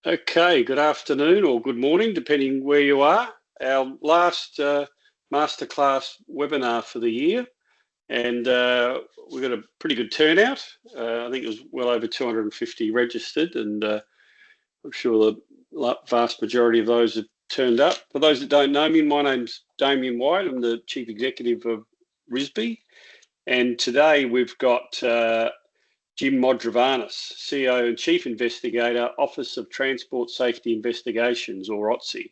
Okay, good afternoon or good morning, depending where you are. Our last masterclass webinar for the year, and we got a pretty good turnout. I think it was well over 250 registered, and I'm sure the vast majority of those have turned up. For those that don't know me, my name's Damien White. I'm the Chief Executive of RISB, and today we've got Jim Modravanis, CEO and Chief Investigator, Office of Transport Safety Investigations, or OTSI.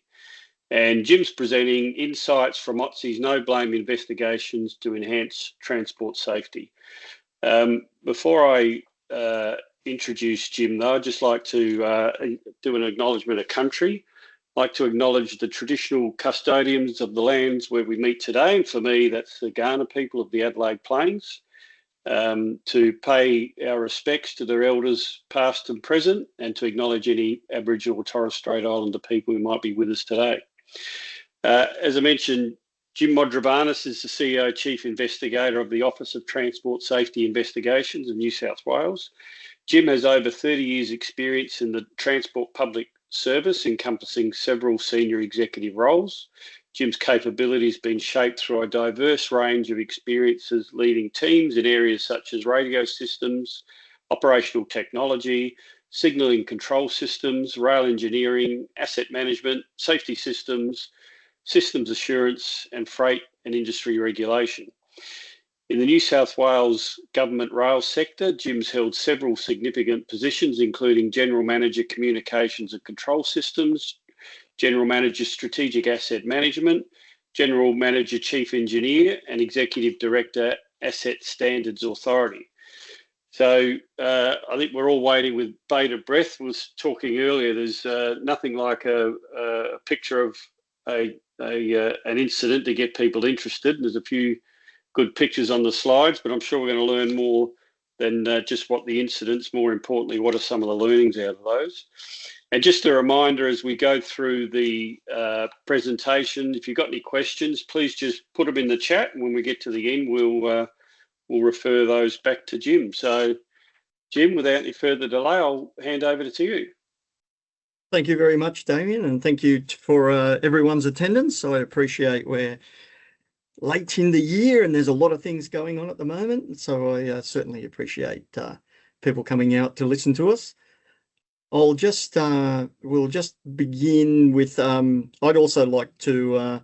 And Jim's presenting insights from OTSI's no-blame investigations to enhance transport safety. Before I introduce Jim, though, I'd just like to do an acknowledgement of country. I'd like to acknowledge the traditional custodians of the lands where we meet today. And for me, that's the Kaurna people of the Adelaide Plains. To pay our respects to their elders past and present, and to acknowledge any Aboriginal or Torres Strait Islander people who might be with us today. As I mentioned, Jim Modravanis is the CEO Chief Investigator of the Office of Transport Safety Investigations in New South Wales. Jim has over 30 years' experience in the transport public service, encompassing several senior executive roles. Jim's capability has been shaped through a diverse range of experiences leading teams in areas such as radio systems, operational technology, signalling control systems, rail engineering, asset management, safety systems, systems assurance, and freight and industry regulation. In the New South Wales government rail sector, Jim's held several significant positions, including General Manager Communications and Control Systems, General Manager Strategic Asset Management, General Manager Chief Engineer, and Executive Director Asset Standards Authority. So I think we're all waiting with bated breath. I was talking earlier, there's nothing like a picture of an incident to get people interested. And there's a few good pictures on the slides, but I'm sure we're going to learn more than just what the incidents. More importantly, what are some of the learnings out of those? And just a reminder, as we go through the presentation, if you've got any questions, please just put them in the chat. And when we get to the end, we'll refer those back to Jim. So, Jim, without any further delay, I'll hand over to you. Thank you very much, Damien, and thank you for everyone's attendance. I appreciate we're late in the year and there's a lot of things going on at the moment. So I certainly appreciate people coming out to listen to us. We'll just begin with, I'd also like to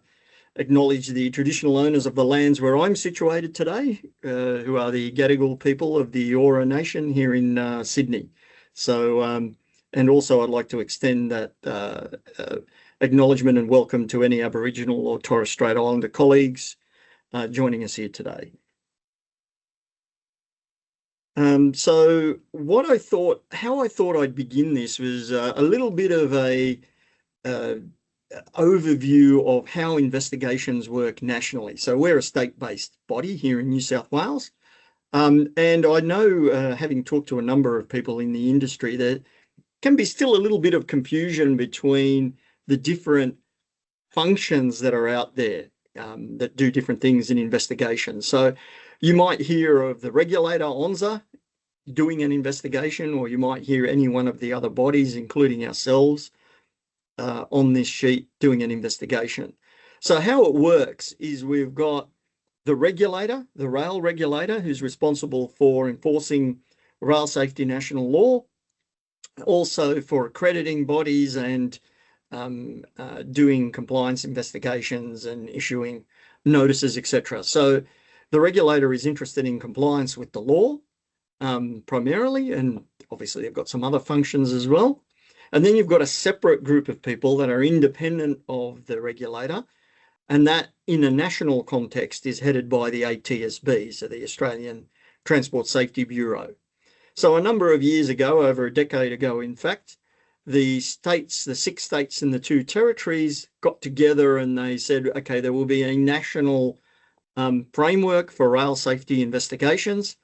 acknowledge the traditional owners of the lands where I'm situated today, who are the Gadigal people of the Eora Nation here in Sydney. So, and also I'd like to extend that acknowledgement and welcome to any Aboriginal or Torres Strait Islander colleagues joining us here today. So how I thought I'd begin this was a little bit of a overview of how investigations work nationally. So we're a state-based body here in New South Wales. And I know, having talked to a number of people in the industry, there can be still a little bit of confusion between the different functions that are out there that do different things in investigations. So you might hear of the regulator, ONSA, doing an investigation, or you might hear any one of the other bodies, including ourselves, on this sheet doing an investigation. So how it works is we've got the regulator, the rail regulator, who's responsible for enforcing rail safety national law, also for accrediting bodies and doing compliance investigations and issuing notices, etc. So the regulator is interested in compliance with the law primarily, and obviously they've got some other functions as well. And then you've got a separate group of people that are independent of the regulator, and that in a national context is headed by the ATSB, so the Australian Transport Safety Bureau. So a number of years ago, over a decade ago in fact, the states, the 6 states and the 2 territories got together and they said, okay, there will be a national framework for rail safety investigations.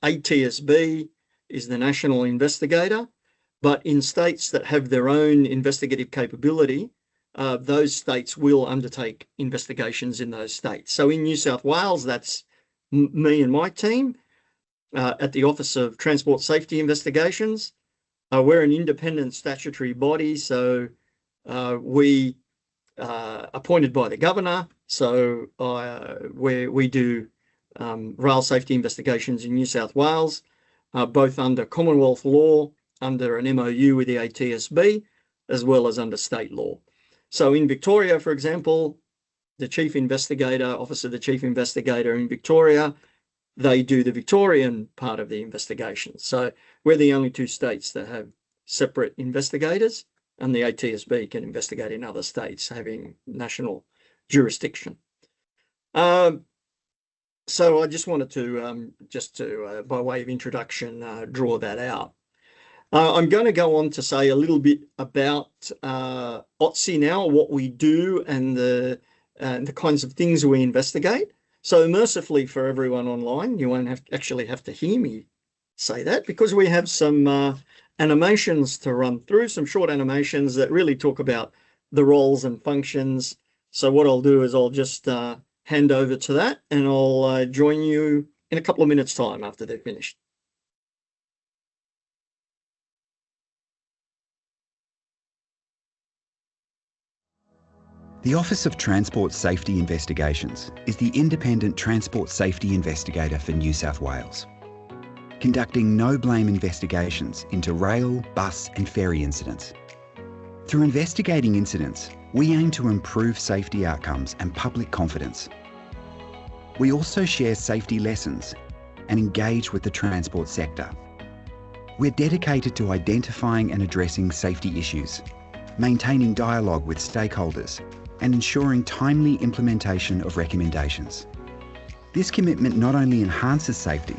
ATSB is the national investigator, but in states that have their own investigative capability, those states will undertake investigations in those states. So in New South Wales, that's me and my team at the Office of Transport Safety Investigations. We're an independent statutory body, so we appointed by the governor. So we do rail safety investigations in New South Wales, both under Commonwealth law, under an MOU with the OTSI, as well as under state law. So in Victoria, for example, the Chief Investigator, Office of the Chief Investigator in Victoria, they do the Victorian part of the investigation. So we're the only two states that have separate investigators, and the OTSI can investigate in other states having national jurisdiction. So I just wanted to, by way of introduction, draw that out. I'm going to go on to say a little bit about OTSI now, what we do, and the kinds of things we investigate. So mercifully for everyone online, you won't actually have to hear me say that, because we have some animations to run through, some short animations that really talk about the roles and functions. So what I'll do is I'll just hand over to that, and I'll join you in a couple of minutes' time after they're finished. The Office of Transport Safety Investigations is the independent transport safety investigator for New South Wales, conducting no-blame investigations into rail, bus and ferry incidents. Through investigating incidents, we aim to improve safety outcomes and public confidence. We also share safety lessons and engage with the transport sector. We're dedicated to identifying and addressing safety issues, maintaining dialogue with stakeholders, and ensuring timely implementation of recommendations. This commitment not only enhances safety,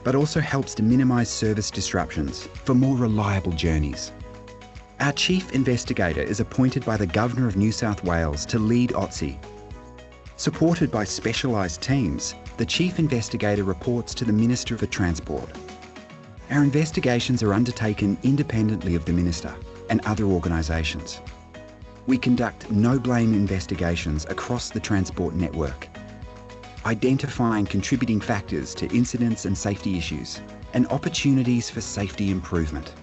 but also helps to minimise service disruptions for more reliable journeys. Our Chief Investigator is appointed by the Governor of New South Wales to lead OTSI. Supported by specialised teams, the Chief Investigator reports to the Minister for Transport. Our investigations are undertaken independently of the Minister and other organisations. We conduct no-blame investigations across the transport network, identifying contributing factors to incidents and safety issues, and opportunities for safety improvement.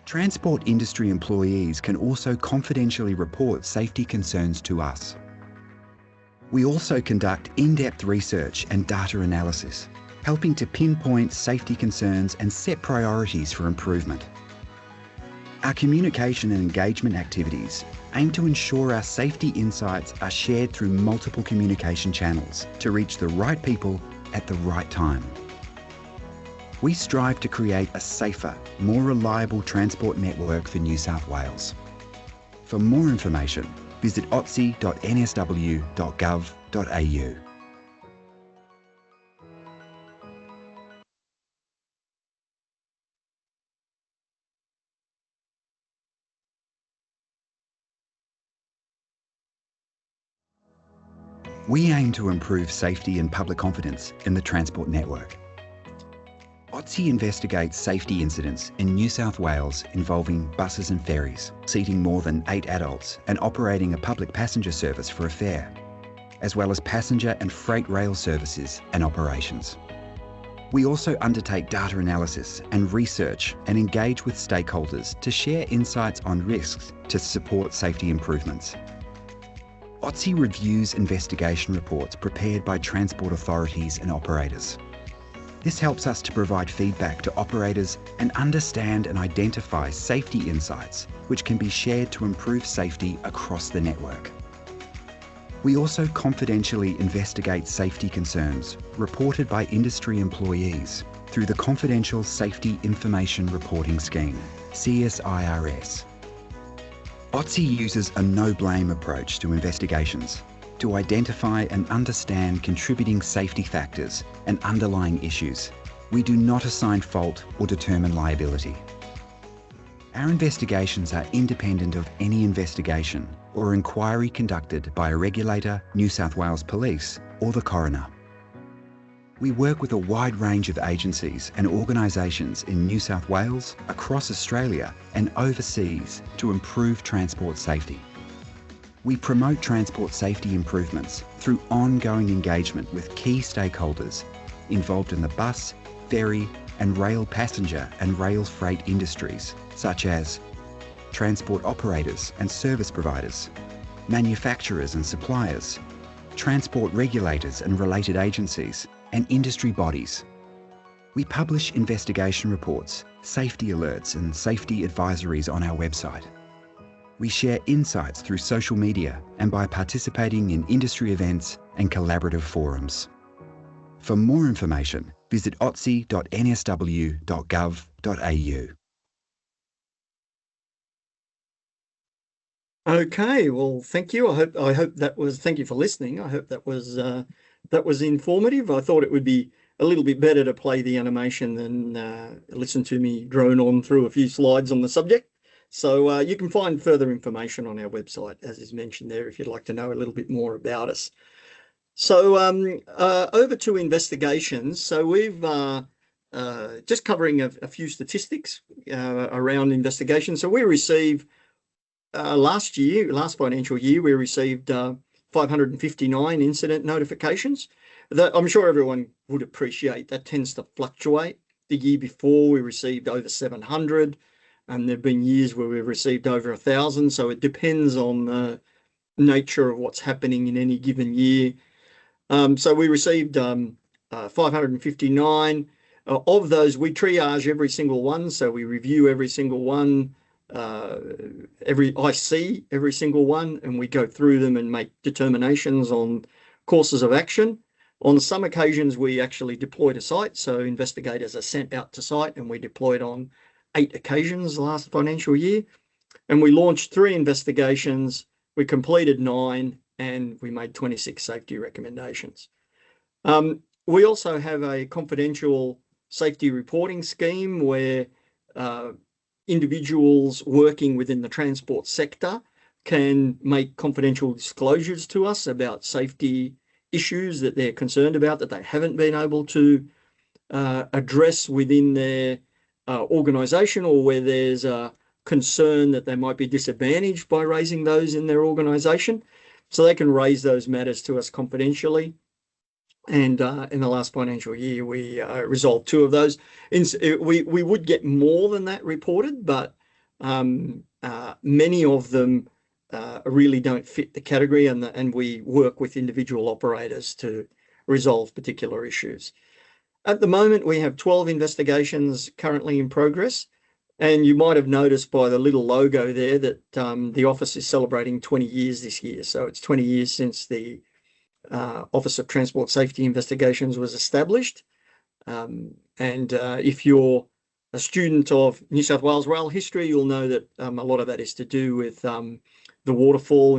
Transport industry employees can also confidentially report safety concerns to us. We also conduct in-depth research and data analysis, helping to pinpoint safety concerns and set priorities for improvement. Our communication and engagement activities aim to ensure our safety insights are shared through multiple communication channels to reach the right people at the right time. We strive to create a safer, more reliable transport network for New South Wales. For more information, visit otsi.nsw.gov.au. We aim to improve safety and public confidence in the transport network. OTSI investigates safety incidents in New South Wales involving buses and ferries, seating more than 8 adults and operating a public passenger service for a fare, as well as passenger and freight rail services and operations. We also undertake data analysis and research and engage with stakeholders to share insights on risks to support safety improvements. OTSI reviews investigation reports prepared by transport authorities and operators. This helps us to provide feedback to operators and understand and identify safety insights, which can be shared to improve safety across the network. We also confidentially investigate safety concerns reported by industry employees through the Confidential Safety Information Reporting Scheme, CSIRS. OTSI uses a no-blame approach to investigations to identify and understand contributing safety factors and underlying issues. We do not assign fault or determine liability. Our investigations are independent of any investigation or inquiry conducted by a regulator, New South Wales Police, or the coroner. We work with a wide range of agencies and organisations in New South Wales, across Australia and overseas to improve transport safety. We promote transport safety improvements through ongoing engagement with key stakeholders involved in the bus, ferry, and rail passenger and rail freight industries, such as transport operators and service providers, manufacturers and suppliers, transport regulators and related agencies, and industry bodies. We publish investigation reports, safety alerts and safety advisories on our website. We share insights through social media and by participating in industry events and collaborative forums. For more information, visit otsi.nsw.gov.au. Okay, well, thank you. I hope that was. Thank you for listening. I hope that was informative. I thought it would be a little bit better to play the animation than listen to me drone on through a few slides on the subject. So you can find further information on our website, as is mentioned there, if you'd like to know a little bit more about us. So over to investigations. So we've just covering a few statistics around investigations. So we receive last financial year, we received 559 incident notifications. That I'm sure everyone would appreciate. That tends to fluctuate. The year before we received over 700, and there've been years where we've received over 1,000. So it depends on the nature of what's happening in any given year. So we received 559. Of those, we triage every single one. So we review every single one. I see every single one, and we go through them and make determinations on courses of action. On some occasions, we actually deploy to site. So investigators are sent out to site, and we deployed on 8 occasions last financial year. And we launched 3 investigations. We completed 9, and we made 26 safety recommendations. We also have a confidential safety reporting scheme where individuals working within the transport sector can make confidential disclosures to us about safety issues that they're concerned about that they haven't been able to address within their organisation, or where there's a concern that they might be disadvantaged by raising those in their organisation. So they can raise those matters to us confidentially. And in the last financial year, we resolved 2 of those. We would get more than that reported, but many of them really don't fit the category, and we work with individual operators to resolve particular issues. At the moment, we have 12 investigations currently in progress, and you might have noticed by the little logo there that the office is celebrating 20 years this year. So it's 20 years since the Office of Transport Safety Investigations was established. If you're a student of New South Wales rail history, you'll know that a lot of that is to do with the waterfall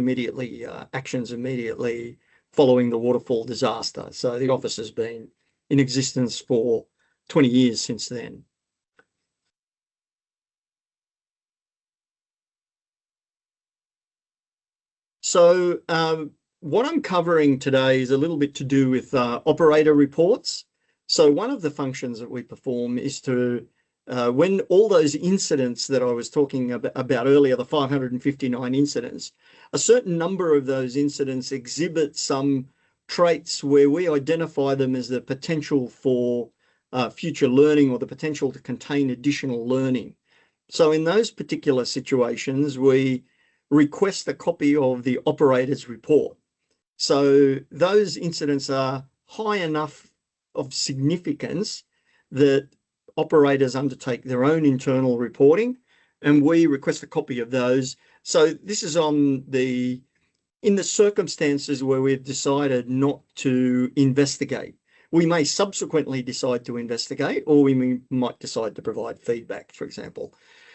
actions immediately following the waterfall disaster. So the office has been in existence for 20 years since then. So what I'm covering today is a little bit to do with operator reports. So one of the functions that we perform is to, when all those incidents that I was talking about earlier, the 559 incidents, a certain number of those incidents exhibit some traits where we identify them as the potential for future learning, or the potential to contain additional learning. So in those particular situations, we request a copy of the operator's report. So those incidents are high enough of significance that operators undertake their own internal reporting, and we request a copy of those. So this is in the circumstances where we've decided not to investigate. We may subsequently decide to investigate, or we might decide to provide feedback, for example.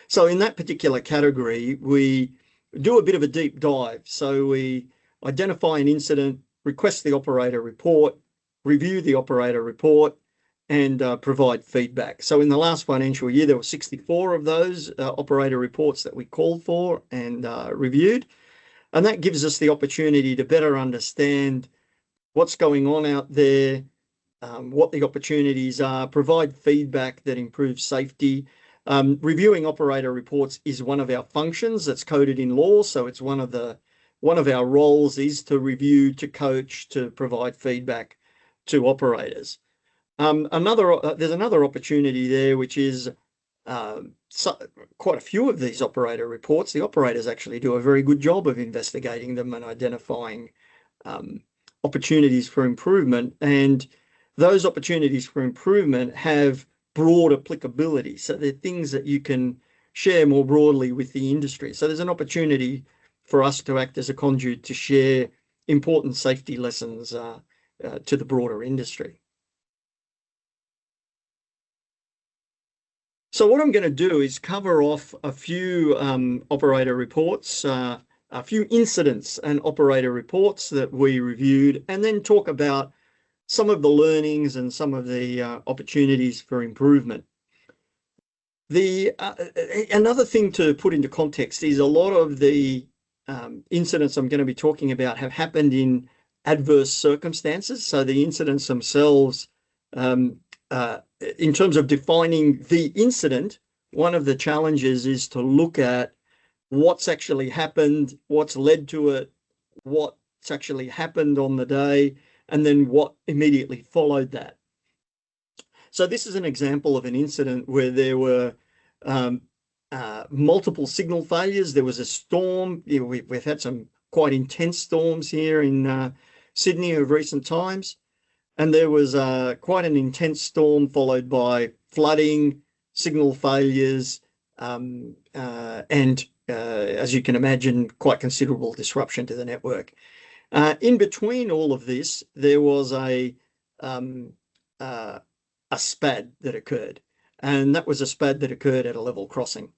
So in that particular category, we do a bit of a deep dive. So we identify an incident, request the operator report, review the operator report, and provide feedback. So in the last financial year, there were 64 of those operator reports that we called for and reviewed. And that gives us the opportunity to better understand what's going on out there, what the opportunities are, provide feedback that improves safety. Reviewing operator reports is one of our functions that's coded in law. So it's one of our roles is to review, to coach, to provide feedback to operators. There's another opportunity there, which is quite a few of these operator reports. The operators actually do a very good job of investigating them and identifying opportunities for improvement. And those opportunities for improvement have broad applicability. So they're things that you can share more broadly with the industry. So there's an opportunity for us to act as a conduit to share important safety lessons to the broader industry. So what I'm going to do is cover off a few operator reports, a few incidents and operator reports that we reviewed, and then talk about some of the learnings and some of the opportunities for improvement. Another thing to put into context is a lot of the incidents I'm going to be talking about have happened in adverse circumstances. So the incidents themselves, in terms of defining the incident, one of the challenges is to look at what's actually happened, what's led to it, what's actually happened on the day, and then what immediately followed that. So this is an example of an incident where there were multiple signal failures. There was a storm. We've had some quite intense storms here in Sydney of recent times. And there was quite an intense storm followed by flooding, signal failures, and as you can imagine, quite considerable disruption to the network. In between all of this, there was a SPAD that occurred, and that was a SPAD that occurred at a level crossing.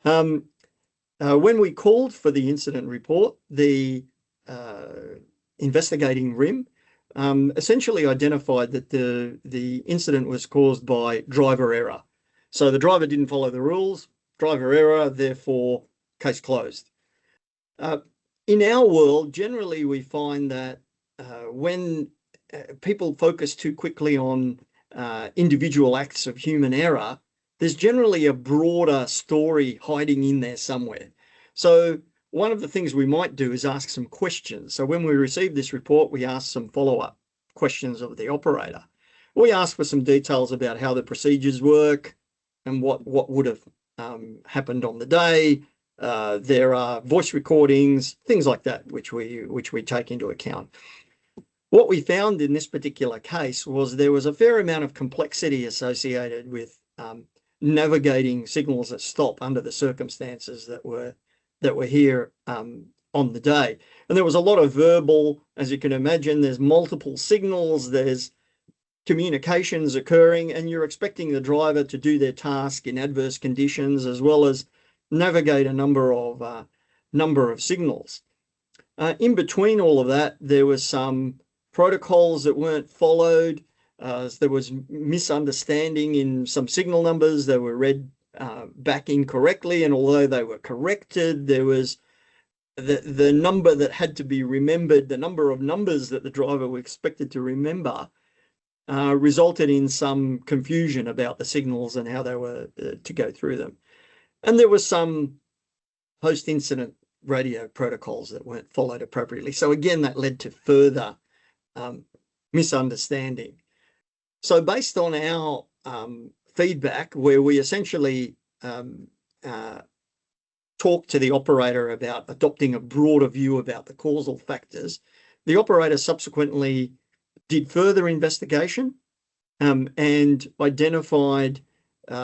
When we called for the incident report, the investigating RIM essentially identified that the incident was caused by driver error. So the driver didn't follow the rules, driver error, therefore case closed. In our world, generally we find that when people focus too quickly on individual acts of human error, there's generally a broader story hiding in there somewhere. So one of the things we might do is ask some questions. So when we received this report, we asked some follow-up questions of the operator. We asked for some details about how the procedures work and what would have happened on the day. There are voice recordings, things like that, which we take into account. What we found in this particular case was there was a fair amount of complexity associated with navigating signals at stop under the circumstances that were here on the day. And there was a lot of verbal, as you can imagine, there's multiple signals, there's communications occurring, and you're expecting the driver to do their task in adverse conditions as well as navigate a number of signals. In between all of that, there was some protocols that weren't followed. There was misunderstanding in some signal numbers. They were read back incorrectly, and although they were corrected, there was the number that had to be remembered, the number of numbers that the driver was expected to remember, resulted in some confusion about the signals and how they were to go through them. And there was some post-incident radio protocols that weren't followed appropriately. So again, that led to further misunderstanding. So based on our feedback, where we essentially talk to the operator about adopting a broader view about the causal factors, the operator subsequently did further investigation and identified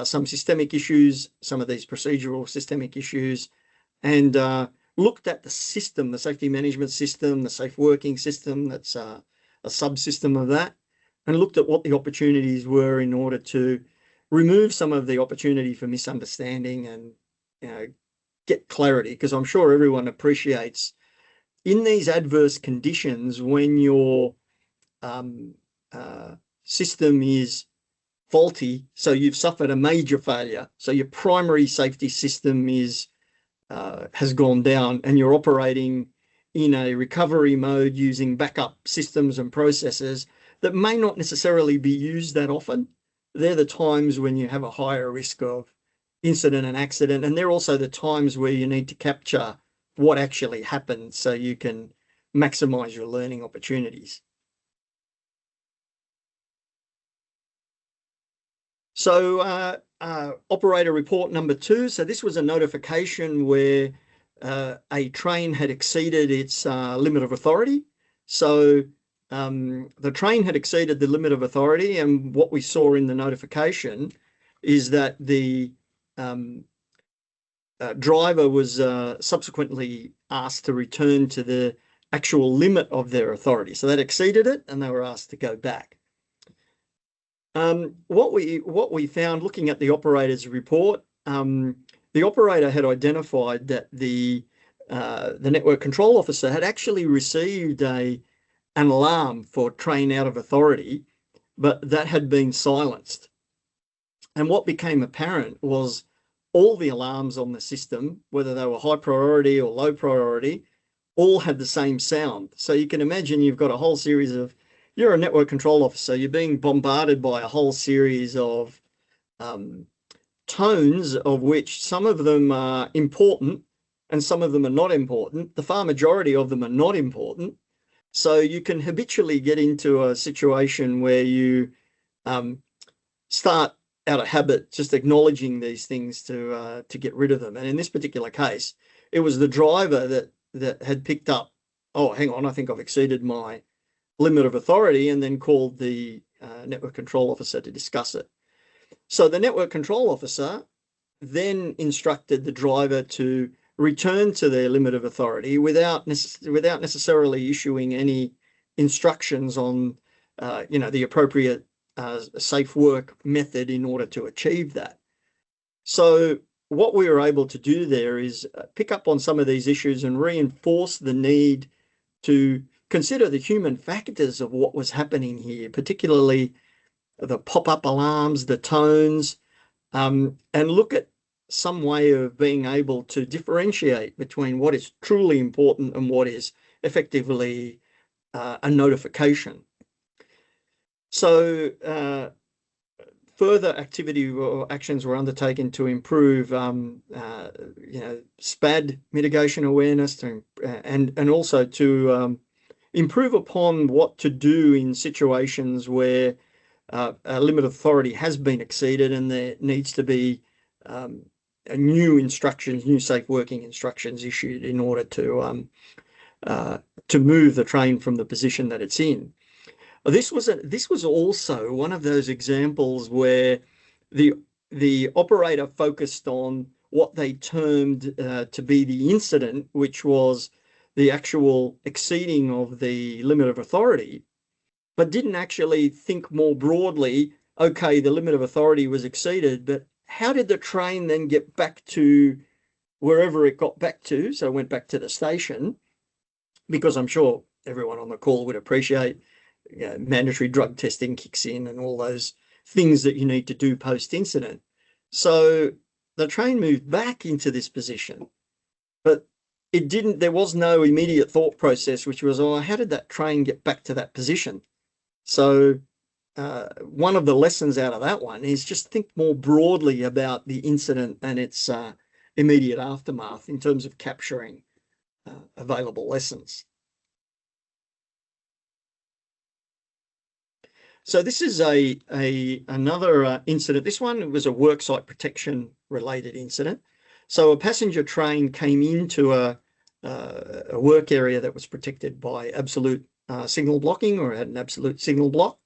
some systemic issues, some of these procedural systemic issues, and looked at the system, the safety management system, the safe working system, that's a subsystem of that, and looked at what the opportunities were in order to remove some of the opportunity for misunderstanding and get clarity, because I'm sure everyone appreciates in these adverse conditions when your system is faulty, so you've suffered a major failure, so your primary safety system is has gone down, and you're operating in a recovery mode using backup systems and processes that may not necessarily be used that often. They're the times when you have a higher risk of incident and accident, and they're also the times where you need to capture what actually happened so you can maximize your learning opportunities. So operator report number 2. So this was a notification where a train had exceeded its limit of authority. So the train had exceeded the limit of authority, and what we saw in the notification is that the driver was subsequently asked to return to the actual limit of their authority. So that exceeded it, and they were asked to go back. What we found looking at the operator's report, the operator had identified that the network control officer had actually received an alarm for train out of authority, but that had been silenced. And what became apparent was all the alarms on the system, whether they were high priority or low priority, all had the same sound. So you can imagine you've got a whole series of, you're a network control officer, you're being bombarded by a whole series of tones, of which some of them are important and some of them are not important. The far majority of them are not important. So you can habitually get into a situation where you start out of habit just acknowledging these things to get rid of them. And in this particular case, it was the driver that had picked up, oh, hang on, I think I've exceeded my limit of authority, and then called the network control officer to discuss it. So the network control officer then instructed the driver to return to their limit of authority without necessarily issuing any instructions on the appropriate safe work method in order to achieve that. So what we were able to do there is pick up on some of these issues and reinforce the need to consider the human factors of what was happening here, particularly the pop-up alarms, the tones, and look at some way of being able to differentiate between what is truly important and what is effectively a notification. So further activity or actions were undertaken to improve, SPAD mitigation awareness, and also to improve upon what to do in situations where a limit of authority has been exceeded and there needs to be new safe working instructions issued in order to move the train from the position that it's in. This was also one of those examples where the operator focused on what they termed to be the incident, which was the actual exceeding of the limit of authority, but didn't actually think more broadly, okay, the limit of authority was exceeded, but how did the train then get back to wherever it got back to? So it went back to the station, because I'm sure everyone on the call would appreciate mandatory drug testing kicks in and all those things that you need to do post-incident. So the train moved back into this position, but there was no immediate thought process, which was, oh, how did that train get back to that position? So one of the lessons out of that one is just think more broadly about the incident and its immediate aftermath in terms of capturing available lessons. So this is another incident. This one was a worksite protection related incident. So a passenger train came into a work area that was protected by absolute signal blocking, or had an absolute signal block.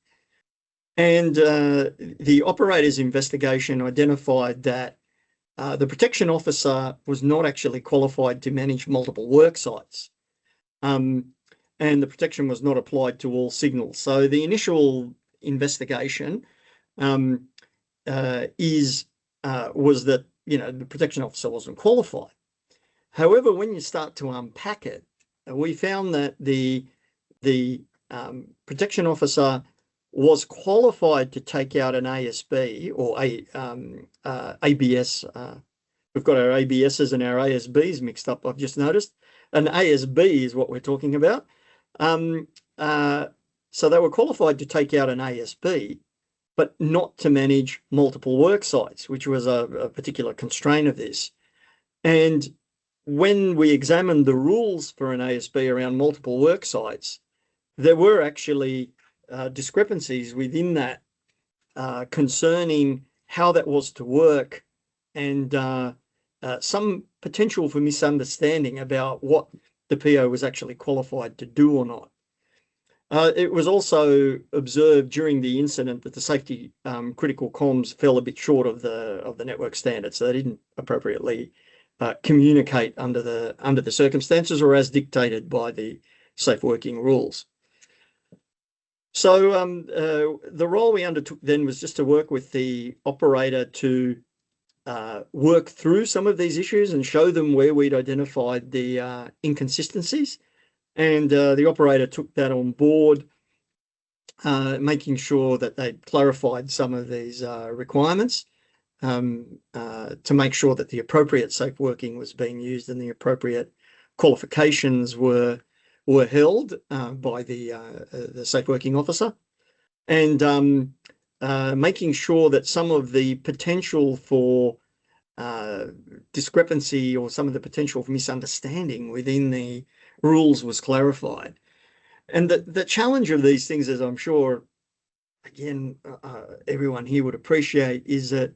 And the operator's investigation identified that the protection officer was not actually qualified to manage multiple work sites. And the protection was not applied to all signals. So the initial investigation was that the protection officer wasn't qualified. However, when you start to unpack it, we found that the protection officer was qualified to take out an ASB or ABS. We've got our ABSs and our ASBs mixed up, I've just noticed. An ASB is what we're talking about. So they were qualified to take out an ASB, but not to manage multiple work sites, which was a particular constraint of this. And when we examined the rules for an ASB around multiple work sites, there were actually discrepancies within that concerning how that was to work, and some potential for misunderstanding about what the PO was actually qualified to do or not. It was also observed during the incident that the safety critical comms fell a bit short of the network standard, so they didn't appropriately communicate under the circumstances or as dictated by the safe working rules. So the role we undertook then was just to work with the operator to work through some of these issues and show them where we'd identified the inconsistencies. And the operator took that on board, making sure that they'd clarified some of these requirements to make sure that the appropriate safe working was being used and the appropriate qualifications were held by the safe working officer, and making sure that some of the potential for discrepancy or some of the potential for misunderstanding within the rules was clarified. And the challenge of these things, as I'm sure, again, everyone here would appreciate, is that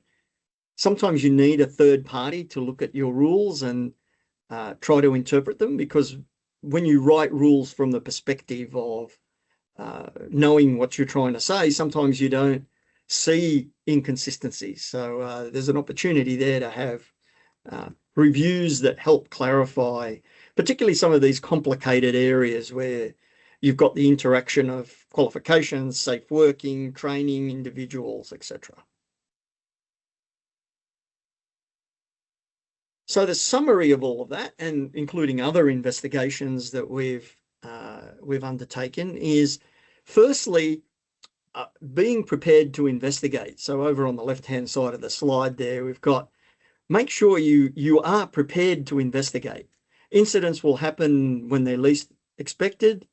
sometimes you need a third party to look at your rules and try to interpret them, because when you write rules from the perspective of knowing what you're trying to say, sometimes you don't see inconsistencies. So there's an opportunity there to have reviews that help clarify, particularly some of these complicated areas where you've got the interaction of qualifications, safe working, training, individuals, etc. So the summary of all of that, and including other investigations that we've undertaken, is firstly being prepared to investigate. So over on the left-hand side of the slide there, we've got make sure you are prepared to investigate. Incidents will happen when they're least expected.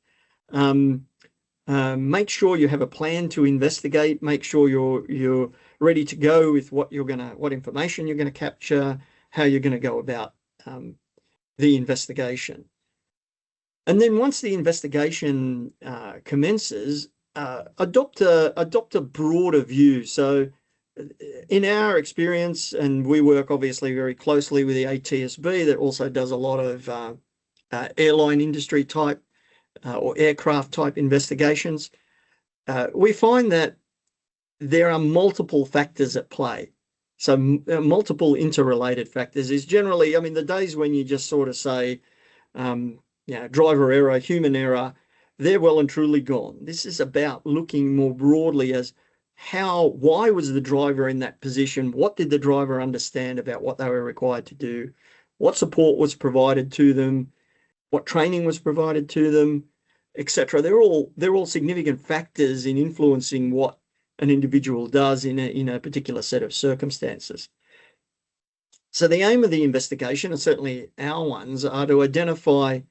Make sure you have a plan to investigate. Make sure you're ready to go with what information you're gonna capture, how you're going to go about the investigation. And then once the investigation commences, adopt a broader view. So in our experience, and we work obviously very closely with the OTSI that also does a lot of airline industry type or aircraft type investigations, we find that there are multiple factors at play. So multiple interrelated factors is generally, I mean, the days when you just sort of say, driver error, human error, they're well and truly gone. This is about looking more broadly as why was the driver in that position? What did the driver understand about what they were required to do? What support was provided to them? What training was provided to them, etc. They're all significant factors in influencing what an individual does in a particular set of circumstances. So the aim of the investigation, and certainly our ones, are to identify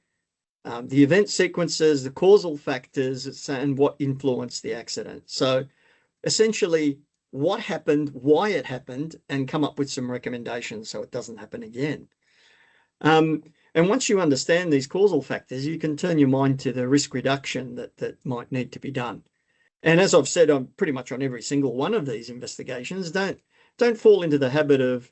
the event sequences, the causal factors, and what influenced the accident. So essentially, what happened, why it happened, and come up with some recommendations so it doesn't happen again. And once you understand these causal factors, you can turn your mind to the risk reduction that might need to be done. And as I've said, I'm pretty much on every single one of these investigations. Don't fall into the habit of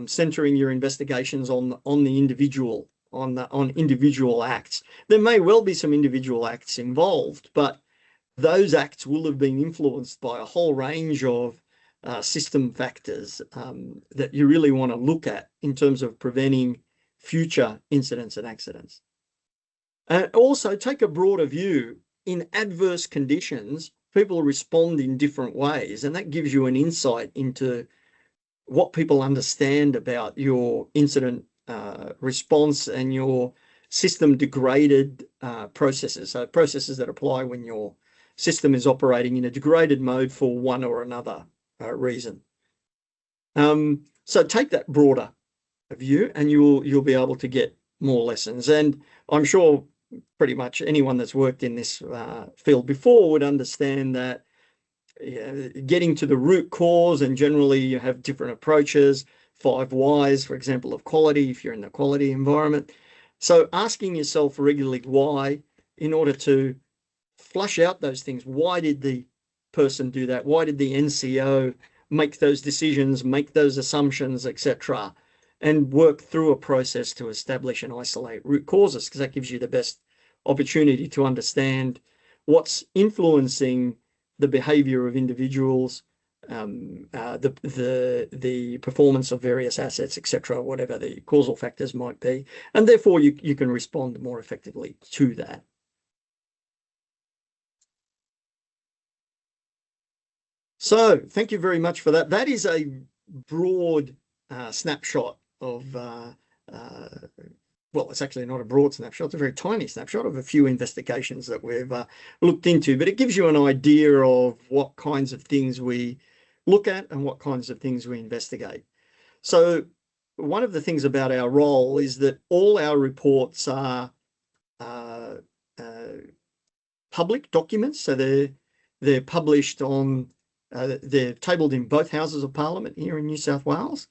centering your investigations on the individual, on individual acts. There may well be some individual acts involved, but those acts will have been influenced by a whole range of system factors that you really want to look at in terms of preventing future incidents and accidents. And also take a broader view. In adverse conditions, people respond in different ways, and that gives you an insight into what people understand about your incident response and your system degraded processes. So processes that apply when your system is operating in a degraded mode for one or another reason. So take that broader view and you'll be able to get more lessons. And I'm sure pretty much anyone that's worked in this field before would understand that getting to the root cause, and generally you have different approaches, 5 whys, for example, of quality, if you're in the quality environment. So asking yourself regularly why, in order to flush out those things. Why did the person do that? Why did the NCO make those decisions, make those assumptions, etc., and work through a process to establish and isolate root causes, because that gives you the best opportunity to understand what's influencing the behavior of individuals, the performance of various assets, etc., whatever the causal factors might be, and therefore you can respond more effectively to that. So thank you very much for that. That is a broad snapshot of, well, it's actually not a broad snapshot, it's a very tiny snapshot of a few investigations that we've looked into, but it gives you an idea of what kinds of things we look at and what kinds of things we investigate. So one of the things about our role is that all our reports are public documents, so they're published on, they're tabled in both Houses of Parliament here in New South Wales,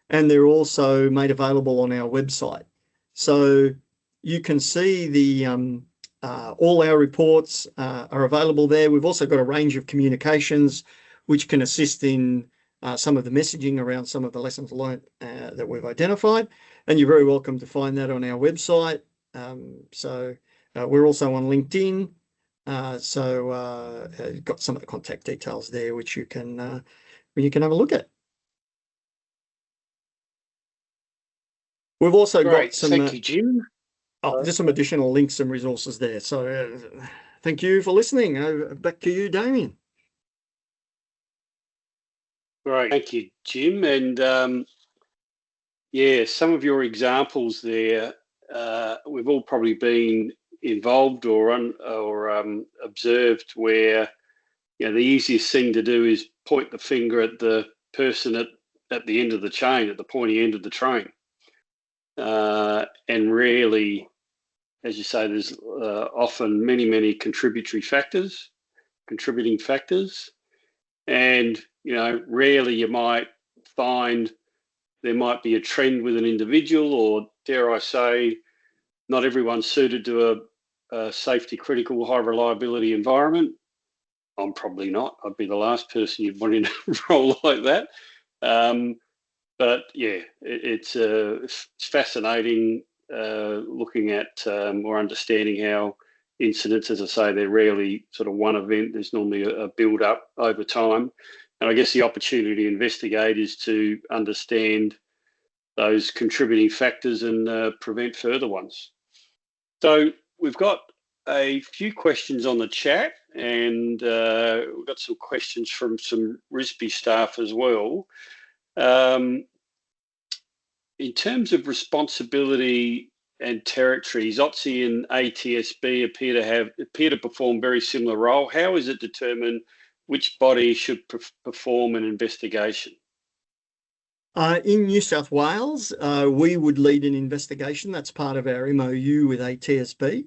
and they're also made available on our website. So you can see the all our reports are available there. We've also got a range of communications which can assist in some of the messaging around some of the lessons learned that we've identified, and you're very welcome to find that on our website. We're also on LinkedIn. You've got some of the contact details there, which you can have a look at. We've also got some. Thank you, Jim. There's some additional links and resources there. So thank you for listening. Back to you, Damien. Great, thank you, Jim. And yeah, some of your examples there, we've all probably been involved or observed where, you know, the easiest thing to do is point the finger at the person at the end of the chain, at the pointy end of the train. And really, as you say, there's often many contributing factors, and, you know, rarely you might find there might be a trend with an individual, or dare I say, not everyone's suited to a safety critical, high reliability environment. I'm probably not. I'd be the last person you'd want in a role like that. But yeah, it's fascinating looking at or understanding how incidents, as I say, they're rarely sort of one event. There's normally a build up over time. And I guess the opportunity to investigate is to understand those contributing factors and prevent further ones. So we've got a few questions on the chat, and we've got some questions from some RISB staff as well. In terms of responsibility and territories, OTSI and ATSB appear to perform very similar role. How is it determined which body should perform an investigation? In New South Wales, we would lead an investigation. That's part of our MOU with ATSB.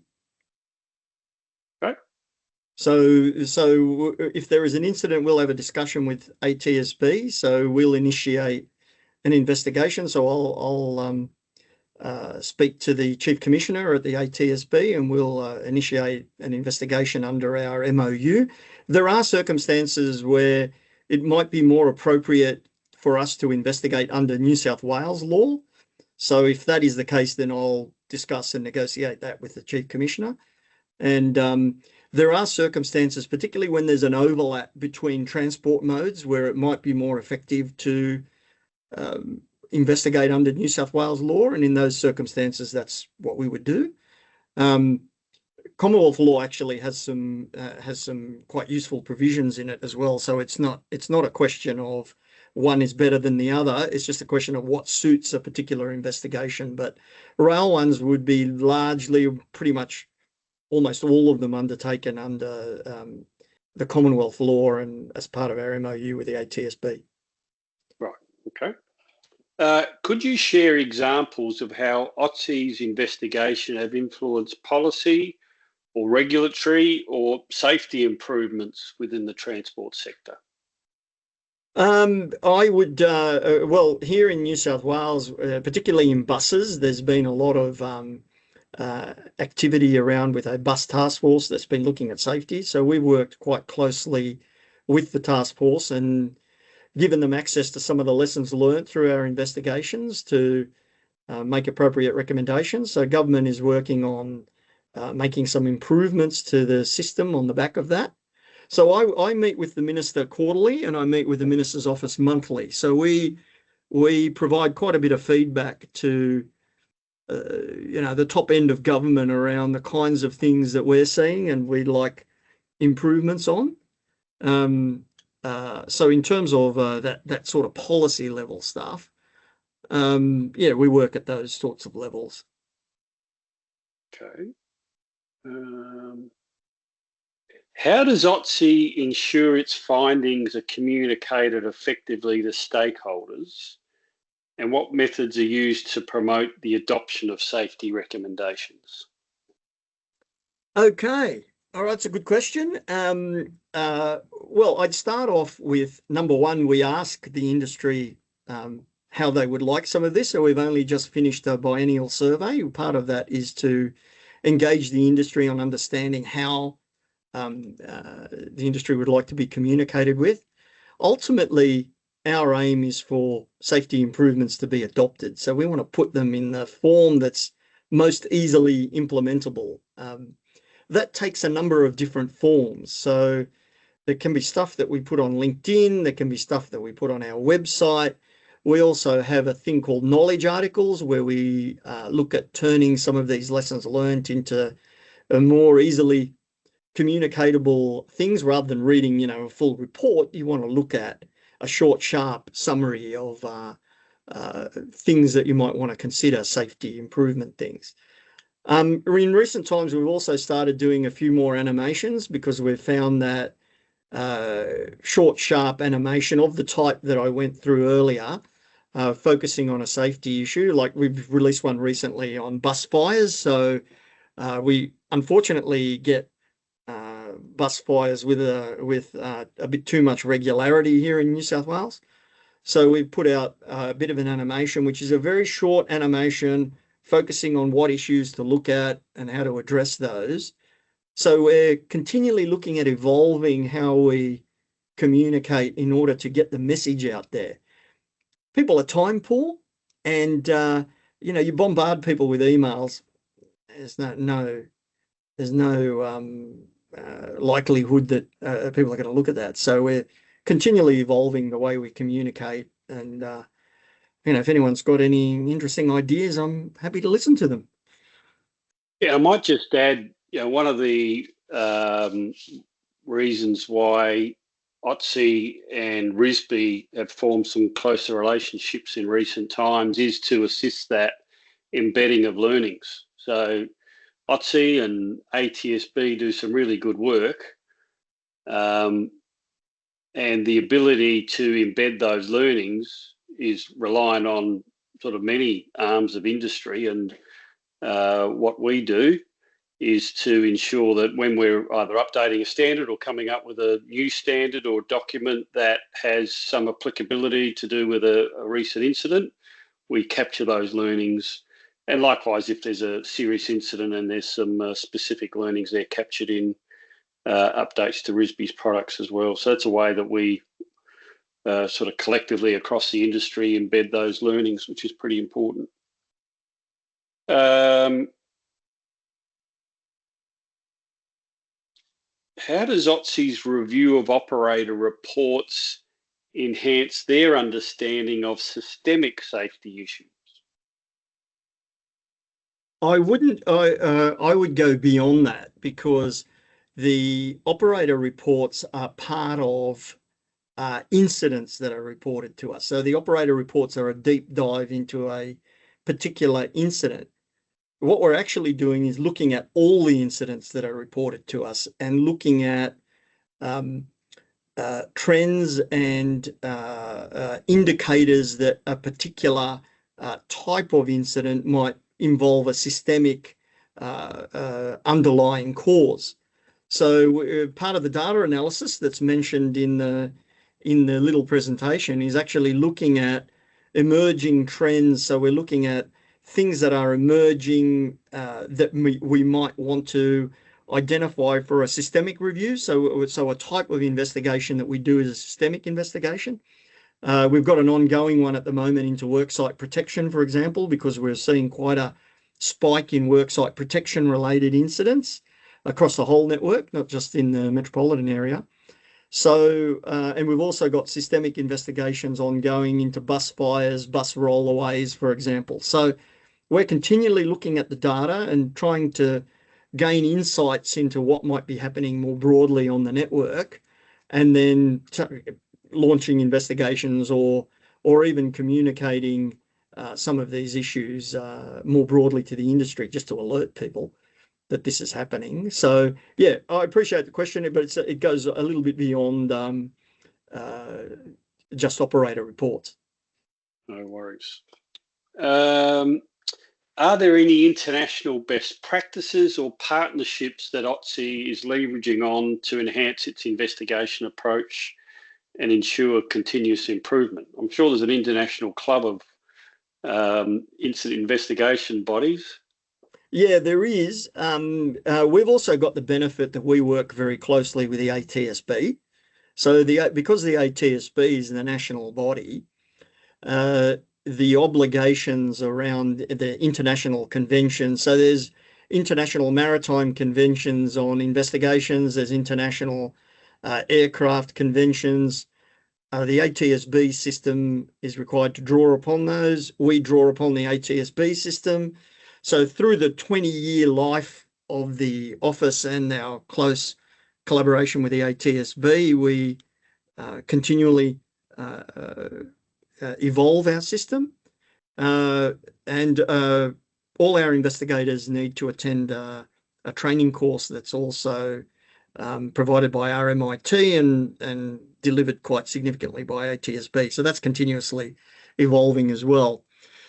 Okay. So if there is an incident, we'll have a discussion with ATSB. So we'll initiate an investigation. So I'll speak to the Chief Commissioner at the ATSB, and we'll initiate an investigation under our MOU. There are circumstances where it might be more appropriate for us to investigate under New South Wales law. So if that is the case, then I'll discuss and negotiate that with the Chief Commissioner. And there are circumstances, particularly when there's an overlap between transport modes, where it might be more effective to investigate under New South Wales law. And in those circumstances, that's what we would do. Commonwealth law actually has some quite useful provisions in it as well. So it's not a question of one is better than the other. It's just a question of what suits a particular investigation. But rail ones would be largely, pretty much almost all of them, undertaken under the Commonwealth law and as part of our MOU with the ATSB. Right, okay. Could you share examples of how OTSI's investigation have influenced policy or regulatory or safety improvements within the transport sector? I would, well, here in New South Wales, particularly in buses, there's been a lot of activity around with a bus task force that's been looking at safety. So we've worked quite closely with the task force, and given them access to some of the lessons learned through our investigations to make appropriate recommendations. So government is working on making some improvements to the system on the back of that. So I meet with the Minister quarterly and I meet with the Minister's office monthly. So we provide quite a bit of feedback to the top end of government around the kinds of things that we're seeing and we'd like improvements on. So in terms of that sort of policy level stuff, yeah, we work at those sorts of levels. Okay. How does OTSI ensure its findings are communicated effectively to stakeholders, and what methods are used to promote the adoption of safety recommendations? Okay, all right, that's a good question. Well, I'd start off with number one, we ask the industry how they would like some of this. So we've only just finished a biennial survey. Part of that is to engage the industry on understanding how the industry would like to be communicated with. Ultimately, our aim is for safety improvements to be adopted. So we want to put them in the form that's most easily implementable. That takes a number of different forms. So there can be stuff that we put on LinkedIn, there can be stuff that we put on our website. We also have a thing called knowledge articles where we look at turning some of these lessons learned into a more easily communicatable things rather than reading, a full report. You want to look at a short, sharp summary of things that you might want to consider safety improvement things. In recent times, we've also started doing a few more animations because we've found that short, sharp animation of the type that I went through earlier, focusing on a safety issue. Like we've released one recently on bus fires. So we unfortunately get bus fires with a bit too much regularity here in New South Wales. So we've put out a bit of an animation, which is a very short animation focusing on what issues to look at and how to address those. So we're continually looking at evolving how we communicate in order to get the message out there. People are time poor and, you bombard people with emails. There's no likelihood that people are going to look at that. So we're continually evolving the way we communicate. And, if anyone's got any interesting ideas, I'm happy to listen to them. Yeah, I might just add, one of the reasons why OTSI and RISB have formed some closer relationships in recent times is to assist that embedding of learnings. So OTSI and ATSB do some really good work, and the ability to embed those learnings is reliant on sort of many arms of industry. And what we do is to ensure that when we're either updating a standard or coming up with a new standard or document that has some applicability to do with a recent incident, we capture those learnings. And likewise, if there's a serious incident and there's some specific learnings, they're captured in updates to RISB's products as well. So that's a way that we sort of collectively across the industry embed those learnings, which is pretty important. How does OTSI's review of operator reports enhance their understanding of systemic safety issues? I would go beyond that because the operator reports are part of incidents that are reported to us. So the operator reports are a deep dive into a particular incident. What we're actually doing is looking at all the incidents that are reported to us and looking at trends and indicators that a particular type of incident might involve a systemic underlying cause. So part of the data analysis that's mentioned in the little presentation is actually looking at emerging trends. So we're looking at things that are emerging that we might want to identify for a systemic review. So a type of investigation that we do is a systemic investigation. We've got an ongoing one at the moment into worksite protection, for example, because we're seeing quite a spike in worksite protection related incidents across the whole network, not just in the metropolitan area. So, and we've also got systemic investigations ongoing into bus fires, bus rollaways, for example. So we're continually looking at the data and trying to gain insights into what might be happening more broadly on the network, and then launching investigations or even communicating some of these issues more broadly to the industry, just to alert people that this is happening. So yeah, I appreciate the question, but it goes a little bit beyond just operator reports. No worries. Are there any international best practices or partnerships that OTSI is leveraging on to enhance its investigation approach and ensure continuous improvement? I'm sure there's an international club of incident investigation bodies. Yeah, there is. We've also got the benefit that we work very closely with the ATSB. So because the ATSB is the national body, the obligations around the international conventions. So there's international maritime conventions on investigations. There's international aircraft conventions. The ATSB system is required to draw upon those. We draw upon the ATSB system. So through the 20-year life of the office and our close collaboration with the ATSB, we continually evolve our system. And all our investigators need to attend a training course that's also provided by RMIT and delivered quite significantly by ATSB. So that's continuously evolving as well.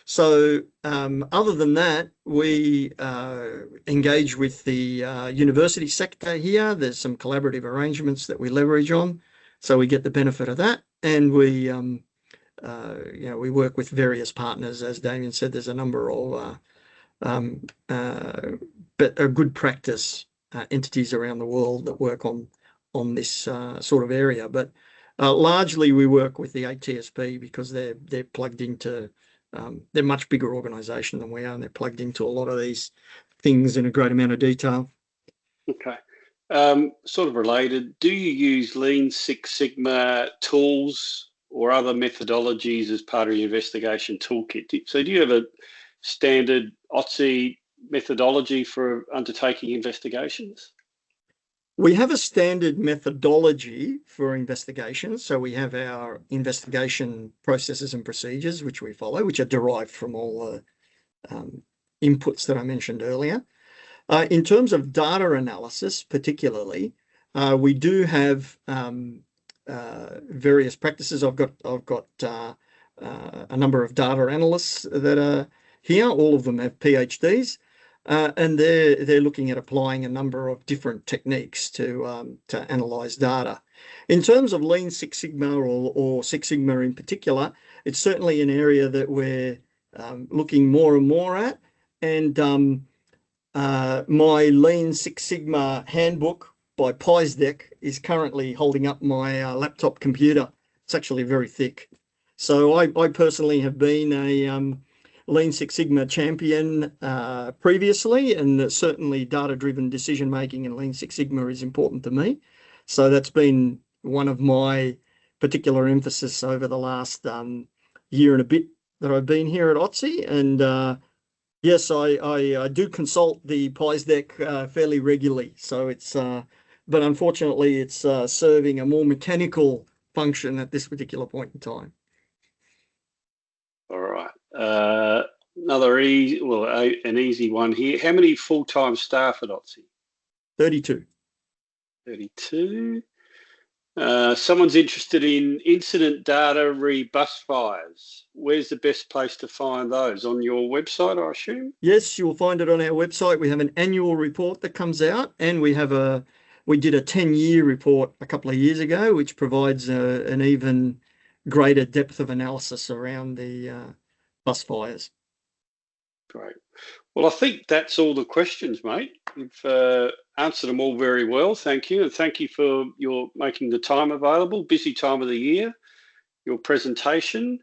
So other than that, we engage with the university sector here. There's some collaborative arrangements that we leverage on, so we get the benefit of that. And we, we work with various partners. As Damien said, there's a number of good practice entities around the world that work on this sort of area. But largely we work with the ATSB because they're plugged into. They're a much bigger organisation than we are, and they're plugged into a lot of these things in a great amount of detail. Okay. Sort of related, do you use Lean Six Sigma tools or other methodologies as part of your investigation toolkit? So do you have a standard OTSI methodology for undertaking investigations? We have a standard methodology for investigations. So we have our investigation processes and procedures, which we follow, which are derived from all the inputs that I mentioned earlier. In terms of data analysis, particularly, we do have various practices. I've got a number of data analysts that are here. All of them have PhDs. And they're looking at applying a number of different techniques to analyze data. In terms of Lean Six Sigma or Six Sigma in particular, it's certainly an area that we're looking more and more at. And my Lean Six Sigma handbook by PySDEC is currently holding up my laptop computer. It's actually very thick. So I personally have been a Lean Six Sigma champion previously, and certainly data-driven decision-making and Lean Six Sigma is important to me. So that's been one of my particular emphasis over the last year and a bit that I've been here at OTSI. And yes, I do consult the PySDEC fairly regularly. So it's, but unfortunately, it's serving a more mechanical function at this particular point in time. All right. Another an easy one here. How many full-time staff at OTSI? 32. 32. Someone's interested in incident data re bus fires. Where's the best place to find those? On your website, I assume? Yes, you'll find it on our website. We have an annual report that comes out, and we did a 10-year report a couple of years ago, which provides an even greater depth of analysis around the bus fires. Great. Well, I think that's all the questions, mate. You've answered them all very well. Thank you. And thank you for your making the time available. Busy time of the year. your presentation.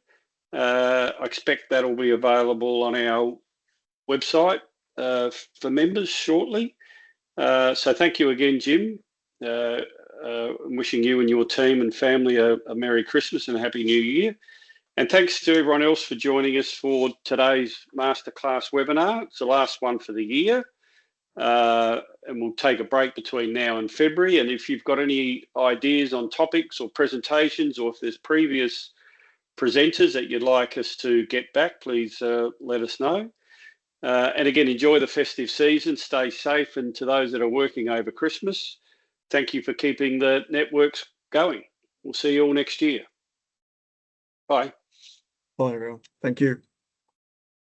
I expect that'll be available on our website for members shortly. So thank you again, Jim. I'm wishing you and your team and family a Merry Christmas and a Happy New Year. And thanks to everyone else for joining us for today's masterclass webinar. It's the last one for the year. And we'll take a break between now and February. And if you've got any ideas on topics or presentations, or if there's previous presenters that you'd like us to get back, please let us know. And again, enjoy the festive season, stay safe, and to those that are working over Christmas, thank you for keeping the networks going. We'll see you all next year. Bye. Bye, everyone. Thank you.